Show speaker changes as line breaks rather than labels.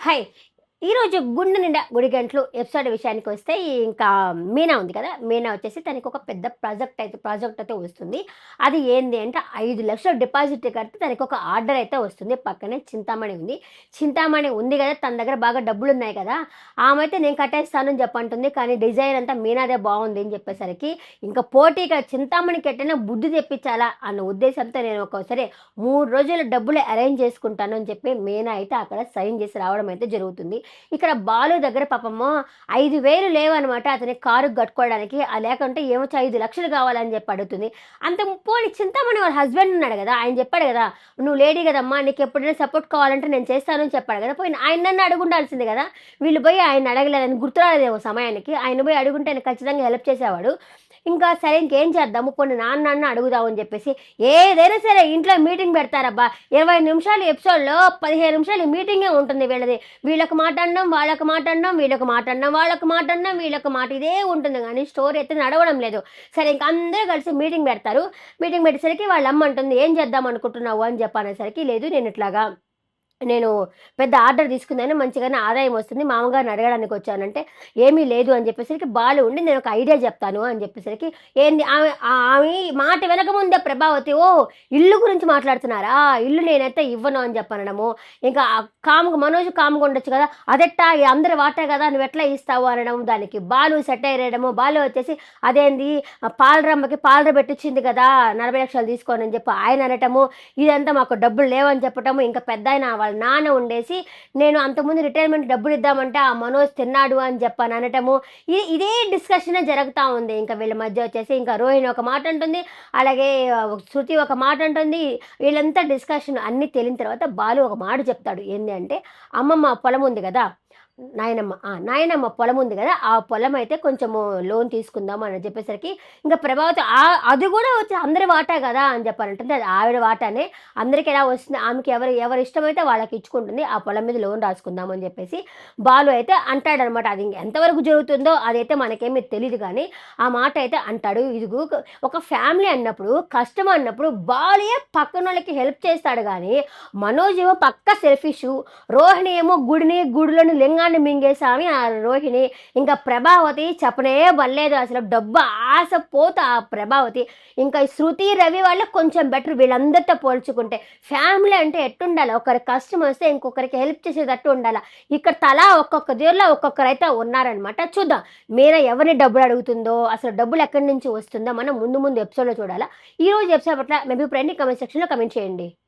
Hi! ఈరోజు 'గుండె నిండా గుడిగంటలు' ఎపిసోడ్ విషయానికి వస్తే ఇంకా మీనా ఉంది కదా! మీనా వచ్చేసి తనకొక పెద్ద ప్రాజెక్ట్ అయితే వస్తుంది. అది ఏంది అంటే 5,00,000 డిపాజిట్ కడితే తనకొక ఆర్డర్ అయితే వస్తుంది. పక్కనే చింతామణి ఉంది. చింతామణి ఉంది కదా! తన దగ్గర బాగా డబ్బులున్నాయి కదా! ఆమె అయితే నేను కట్టేస్తానని చెప్పంటుంది. కానీ డిజైన్ అంతా మీనాదే బావుంది అని చెప్పేసరికి ఇంకా పోటీగా చింతామణికి ఎట్టైనా బుద్ధి తెప్పించాలా అన్న ఉద్దేశంతో నేను సరే 3 రోజులు డబ్బులు అరేంజ్ చేసుకుంటాను అని చెప్పి మీనా అయితే అక్కడ సైన్ చేసి రావడం అయితే జరుగుతుంది. ఇక్కడ బాలు దగ్గర పాపము 5,000 లేవనమాట అతనికి కారుకి కట్టుకోవడానికి. లేకుంటే ఏమొచ్చి 5,00,000 కావాలని చెప్పి అడుగుతుంది. అంత పోనీ చింతామణి వాళ్ళ హస్బెండ్ ఉన్నాడు గదా! ఆయన చెప్పాడు గదా! "నువ్వు లేడీ గదమ్మా! నీకెప్పుడైనా సపోర్ట్ కావాలంటే నేను చేస్తాను" అని చెప్పాడు గదా! పోయి ఆయనన్నా అడుగుండాల్సింది గదా! వీళ్ళు పోయి ఆయన్ని అడగలేదని గుర్తు రాలేదేమో సమయానికి. ఆయన పోయి అడుగుంటే ఆయన ఖచ్చితంగా హెల్ప్ చేసేవాడు. ఇంకా సరే ఇంకేం చేద్దాము పోనీ నాన్నన్నా అడుగుదాం అని చెప్పేసి ఏదైనా సరే ఇంట్లో మీటింగ్ పెడతారబ్బా! 20 నిమిషాలు ఎపిసోడ్‌లో 15 నిమిషాలు ఈ మీటింగే ఉంటుంది వీళ్ళది. వీళ్ళొక మాట అనడం, వాళ్ళొక మాట అనడం, వీళ్ళొక మాట అనడం, వాళ్ళొక మాట అనడం, వీళ్ళొక మాట ఇదే ఉంటుంది గానీ స్టోరీ అయితే నడవడం లేదు. సరే ఇంక అందరూ కలిసి మీటింగ్ పెడతారు. మీటింగ్ పెట్టేసరికి వాళ్ళ అమ్మ అంటుంది, "ఏం చేద్దాం అనుకుంటున్నావు?" అని చెప్పి అనేసరికి, "లేదు నేను పెద్ద ఆర్డర్ తీసుకున్నాను. మంచిగానే ఆదాయం వస్తుంది. మామగారిని అడగడానికొచ్చానంటే, "ఏమీ లేదు" అని చెప్పేసరికి బాలు ఉండి నేనొక ఐడియా చెప్తాను అని చెప్పేసరికి, ఏంది ఆమె మాట వినకముందే ప్రభావతి, "ఓహ్! ఇల్లు గురించి మాట్లాడుతున్నారా? ఇల్లు నేనైతే ఇవ్వను" అని చెప్పనడము. ఇంకా మనోజ్ కామ్‌గా ఉండొచ్చు కదా! "అదెట్టా అందరి వాటా కదా! నువ్వెట్లా ఇస్తావు" అనడం. దానికి బాలు సెటైర్ ఎయడము. బాలు వచ్చేసి, "అదేంది పాలరమ్మకి పాలర పెట్టిచ్చింది కదా! 40,00,000 తీసుకోని" అని చెప్పి ఆయన అనటము. ఇదంతా మాకు డబ్బులు లేవని చెప్పటము. ఇంకా పెద్దాయన వాళ్ళ నాన్న ఉండేసి, నేను అంతకుముందు రిటైర్మెంట్ డబ్బులు ఇద్దామంటే ఆ మనోజ్ తిన్నాడు అని చెప్పని అనటము. ఇదే డిస్కషనే జరుగుతా ఉంది. ఇంకా వీళ్ళ మధ్య వచ్చేసి ఇంకా రోహిణి ఒక మాట అంటుంది. అలాగే శృతి ఒక మాట అంటుంది. వీళ్ళంతా డిస్కషన్ అన్నీ తేలిన తర్వాత బాలు ఒక మాట చెప్తాడు. ఏంది అంటే, అమ్మమ్మ పొలం ఉంది గదా! నాయనమ్మ పొలం ఉంది గదా! ఆ పొలం అయితే కొంచెము లోన్ తీసుకుందాం అని చెప్పేసరికి, ఇంక ప్రభావతి అది గూడా వచ్చి అందరి వాటా గదా! అని చెప్పనంటుంది. అది ఆవిడ వాటానే. అందరికి ఎలా వస్తుంది ఆమెకి ఎవరి ఇష్టమైతే వాళ్ళకి ఇచ్చుకుంటుంది. ఆ పొలం మీద లోన్ రాసుకుందాం అని చెప్పేసి బాలు అయితే అంటాడనమాట. అది ఎంతవరకు జరుగుతుందో అదైతే మనకేమి తెలీదు గానీ, ఆ మాట అయితే అంటాడు. ఇదిగో ఒక ఫ్యామిలీ అన్నప్పుడు, కష్టం అన్నప్పుడు బాలుయే పక్కనోళ్ళకి హెల్ప్ చేస్తాడు గానీ, మనోజ్ ఏమో పక్కా సెల్ఫిషు. రోహిణి ఏమో గుడిలోని లింగాన్ని మింగేసామి ఆ రోహిణి. ఇంకా ప్రభావతి చెప్పనే బల్లేదు అసలు. డబ్బు ఆశ పోత ఆ ప్రభావతి. ఇంకా ఈ శృతి, రవి వాళ్ళకి కొంచెం బెటర్ వీళ్ళందరితో పోల్చుకుంటే. ఫ్యామిలీ అంటే ఎట్టుండాలి, ఒకరికి కష్టం వస్తే ఇంకొకరికి హెల్ప్ చేసేటట్టు ఉండాల. ఇక్కడ తలా ఒక్కొక్క దీనిలో ఒక్కొక్కరైతే ఉన్నారనమాట. చూద్దాం మీనా ఎవరిని డబ్బులు అడుగుతుందో, అసలు డబ్బులు ఎక్కడి నుంచి వస్తుందో మనం ముందు ఎపిసోడ్‌లో చూడాలా. ఈరోజు ఎపిసోడ్ పట్ల మీ అభిప్రాయాన్ని కామెంట్ సెక్షన్‌లో కామెంట్ చేయండి.